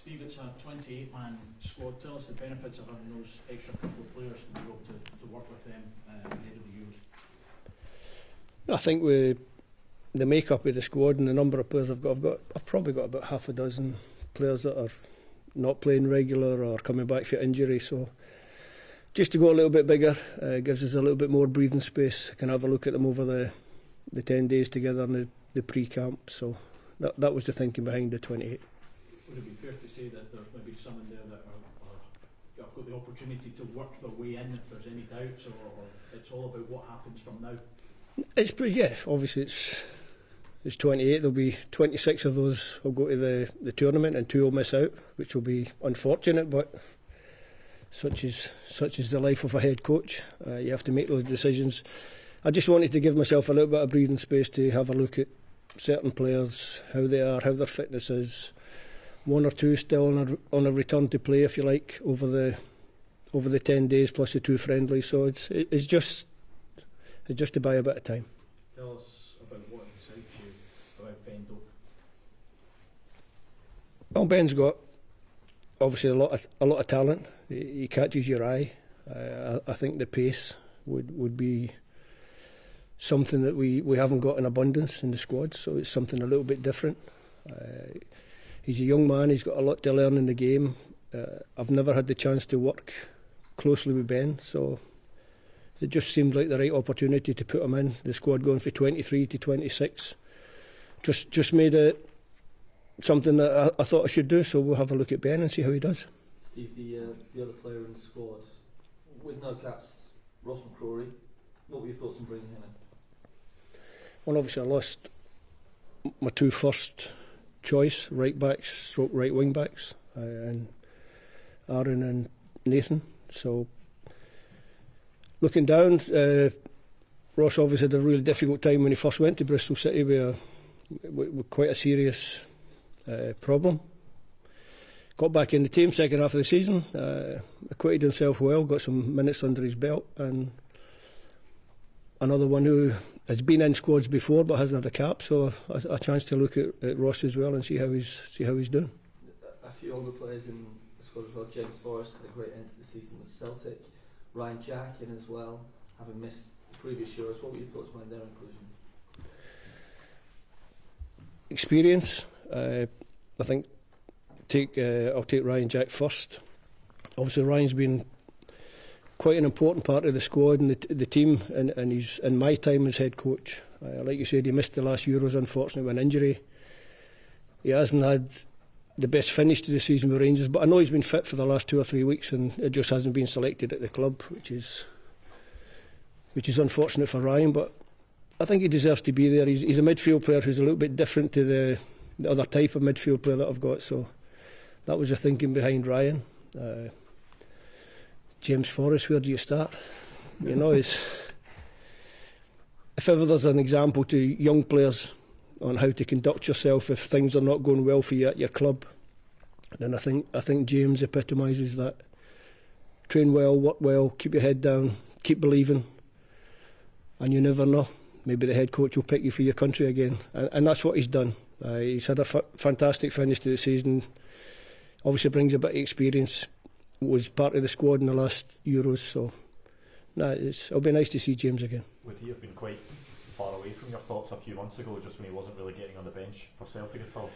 Steve, it's a 28-man squad. Tell us the benefits of having those extra couple of players to be able to work with them ahead of the Euros. I think with the makeup of the squad and the number of players I've probably got about half a dozen players that are not playing regular or coming back for injury. So just to go a little bit bigger gives us a little bit more breathing space. Can have a look at them over the 10 days together in the pre-camp. So that was the thinking behind the 28. Would it be fair to say that there's maybe some in there that have got the opportunity to work their way in if there's any doubts, or it's all about what happens from now? It's pretty, yeah. Obviously, it's 28. There'll be 26 of those will go to the tournament, and 2 will miss out, which will be unfortunate. But such is the life of a head coach. You have to make those decisions. I just wanted to give myself a little bit of breathing space to have a look at certain players, how they are, how their fitness is. 1 or 2 still on a return to play, if you like, over the 10 days plus the 2 friendlies. So it's just to buy a bit of time. Tell us about what excites you about Ben Doak. Well, Ben's got obviously a lot of talent. He catches your eye. I think the pace would be something that we haven't got in abundance in the squad. So it's something a little bit different. He's a young man. He's got a lot to learn in the game. I've never had the chance to work closely with Ben, so it just seemed like the right opportunity to put him in. The squad going from 23 to 26 just made it something that I thought I should do. So we'll have a look at Ben and see how he does. Steve, the other player in the squad with no caps, Ross McCrorie. What were your thoughts on bringing him in? Well, obviously I lost my 2 first choice right backs, stroke right wing backs, and Aaron and Nathan. So looking down, Ross obviously had a really difficult time when he first went to Bristol City with quite a serious problem. Got back in the team second half of the season, acquitted himself well, got some minutes under his belt, and another one who has been in squads before but hasn't had a cap, so a chance to look at Ross as well and see how he's doing. A few older players in the squad as well. James Forrest had a great end to the season with Celtic. Ryan Jack in as well, having missed the previous Euros. What were your thoughts behind their inclusion? Experience. I think I'll take Ryan Jack first. Obviously Ryan's been quite an important part of the squad and the team, and he's in my time as head coach. Like you said, he missed the last Euros unfortunately with an injury. He hasn't had the best finish to the season with Rangers, but I know he's been fit for the last 2 or 3 weeks, and it just hasn't been selected at the club, which is unfortunate for Ryan. But I think he deserves to be there. He's a midfield player who's a little bit different to the other type of midfield player that I've got. So that was the thinking behind Ryan. James Forrest, where do you start? You know, if ever there's an example to young players on how to conduct yourself if things are not going well for you at your club, then I think James epitomises that. Train well, work well, keep your head down, keep believing, and you never know. Maybe the head coach will pick you for your country again, and that's what he's done. He's had a fantastic finish to the season. Obviously brings a bit of experience. Was part of the squad in the last Euros, so it'll be nice to see James again. Would he have been quite far away from your thoughts a few months ago, just when he wasn't really getting on the bench for Celtic at all?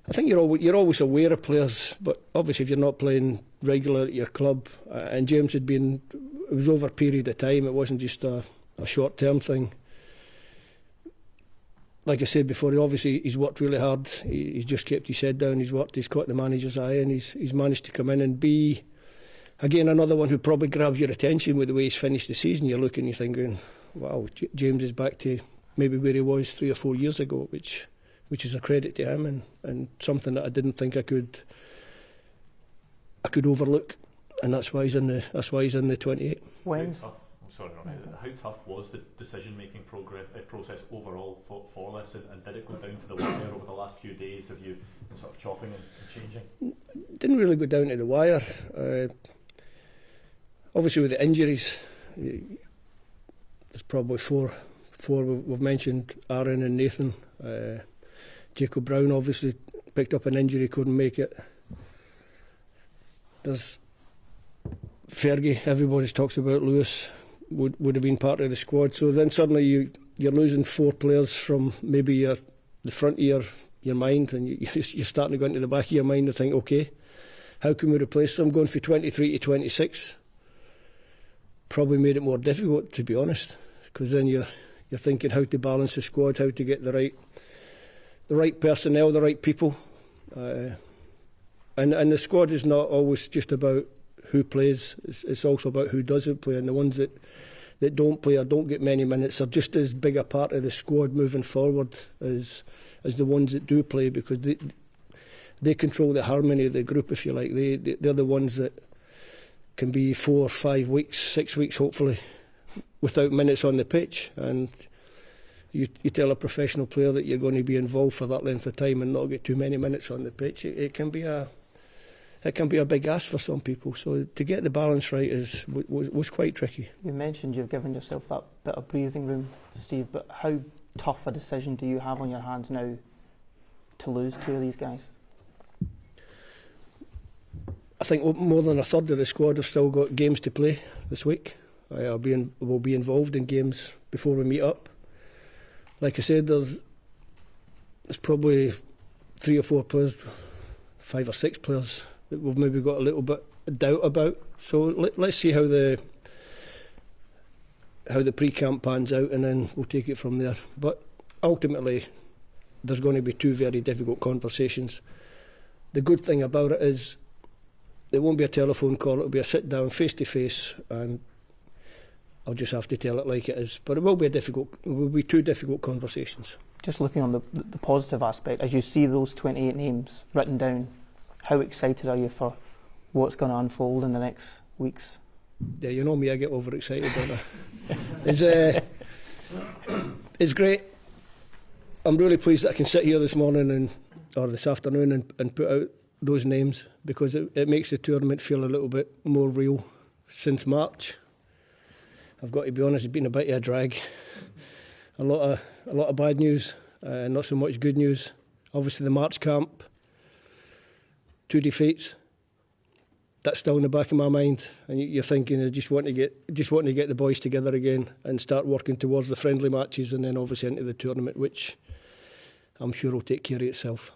I think you're always aware of players, but obviously if you're not playing regular at your club, and James it was over a period of time, it wasn't just a short-term thing. Like I said before, he's worked really hard. He's just kept his head down. He's worked. He's caught the manager's eye, and he's managed to come in and be, again, another one who probably grabs your attention with the way he's finished the season. You're looking, you're thinking, wow, James is back to maybe where he was 3 or 4 years ago, which is a credit to him and something that I didn't think I could overlook, and that's why he's in the 28. How tough was the decision-making process overall for this, and did it go down to the wire over the last few days of you sort of chopping and changing? Didn't really go down to the wire. Obviously with the injuries, there's probably four we've mentioned, Aaron and Nathan. Jacob Brown obviously picked up an injury, couldn't make it. There's Fergie, everybody talks about Lewis, would have been part of the squad. So then suddenly you're losing 4 players from maybe the front of your mind, and you're starting to go into the back of your mind and think, okay, how can we replace them? Going from 23 to 26 probably made it more difficult, to be honest, because then you're thinking how to balance the squad, how to get the right personnel, the right people, and the squad is not always just about who plays. It's also about who doesn't play, and the ones that don't play or don't get many minutes are just as big a part of the squad moving forward as the ones that do play, because they control the harmony of the group, if you like. They're the ones that can be 4 or 5 weeks, 6 weeks hopefully without minutes on the pitch, and you tell a professional player that you're going to be involved for that length of time and not get too many minutes on the pitch. It can be a big ask for some people. So to get the balance right was quite tricky. You mentioned you've given yourself that bit of breathing room, Steve, but how tough a decision do you have on your hands now to lose 2 of these guys? I think more than a third of the squad have still got games to play this week. We'll be involved in games before we meet up. Like I said, there's probably 3 or 4 players, 5 or 6 players that we've maybe got a little bit of doubt about. So let's see how the pre-camp pans out, and then we'll take it from there. But ultimately, there's going to be 2 very difficult conversations. The good thing about it is it won't be a telephone call, it'll be a sit down face to face, and I'll just have to tell it like it is. But it will be 2 difficult conversations. Just looking on the positive aspect, as you see those 28 names written down, how excited are you for what's going to unfold in the next weeks? Yeah, you know me, I get overexcited, don't I? It's great. I'm really pleased that I can sit here this morning or this afternoon and put out those names, because it makes the tournament feel a little bit more real. Since March, I've got to be honest, it's been a bit of a drag. A lot of bad news, not so much good news. Obviously the March camp, 2 defeats. That's still in the back of my mind, and you're thinking I just want to get the boys together again and start working towards the friendly matches, and then obviously into the tournament, which I'm sure will take care of itself.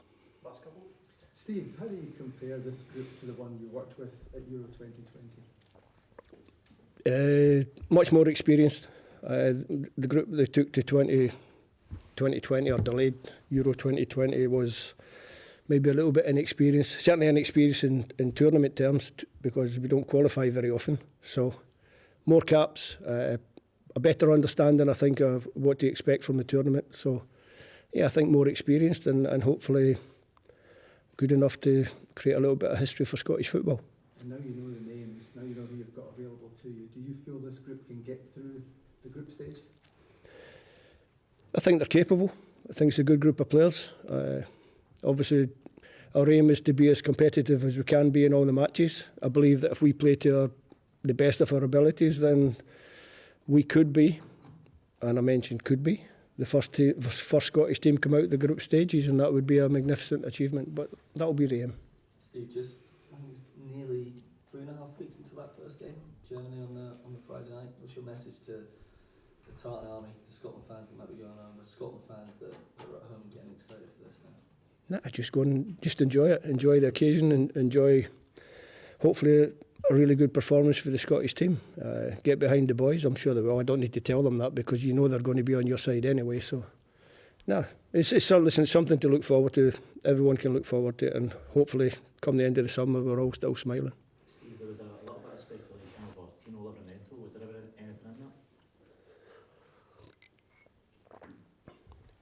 Steve, how do you compare this group to the one you worked with at Euro 2020? Much more experienced. The group they took to 2020 or delayed Euro 2020 was maybe a little bit inexperienced. Certainly inexperienced in tournament terms, because we don't qualify very often. So more caps, a better understanding, I think, of what to expect from the tournament. So yeah, I think more experienced and hopefully good enough to create a little bit of history for Scottish football. And now you know the names, now you know who you've got available to you. Do you feel this group can get through the group stage? I think they're capable. I think it's a good group of players. Obviously, our aim is to be as competitive as we can be in all the matches. I believe that if we play to the best of our abilities, then we could be, and I mentioned could be, the first Scottish team come out the group stages, and that would be a magnificent achievement. But that will be the aim. Steve, I think it's nearly 3.5 weeks into that first game, Germany on the Friday night. What's your message to the Tartan Army, to Scotland fans that might be going on, the Scotland fans that are at home getting excited for this now? Just go and just enjoy it, enjoy the occasion, and enjoy hopefully a really good performance for the Scottish team. Get behind the boys. I'm sure they will. I don't need to tell them that, because you know they're going to be on your side anyway. So, it's something to look forward to. Everyone can look forward to it, and hopefully, come the end of the summer, we're all still smiling. Steve, there was a little bit of speculation over Tino Livramento. Was there ever anything in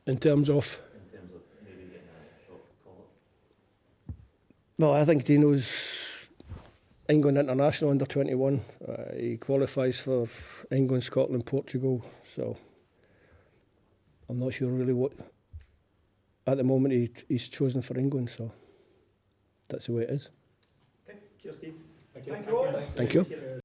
that? In terms of maybe getting a shot call up? Well, I think Tino's England international under 21. He qualifies for England, Scotland, Portugal. So I'm not sure really what. At the moment, he's chosen for England. So that's the way it is. Okay, cheers, Steve. Thank you. Thank you. Cheers.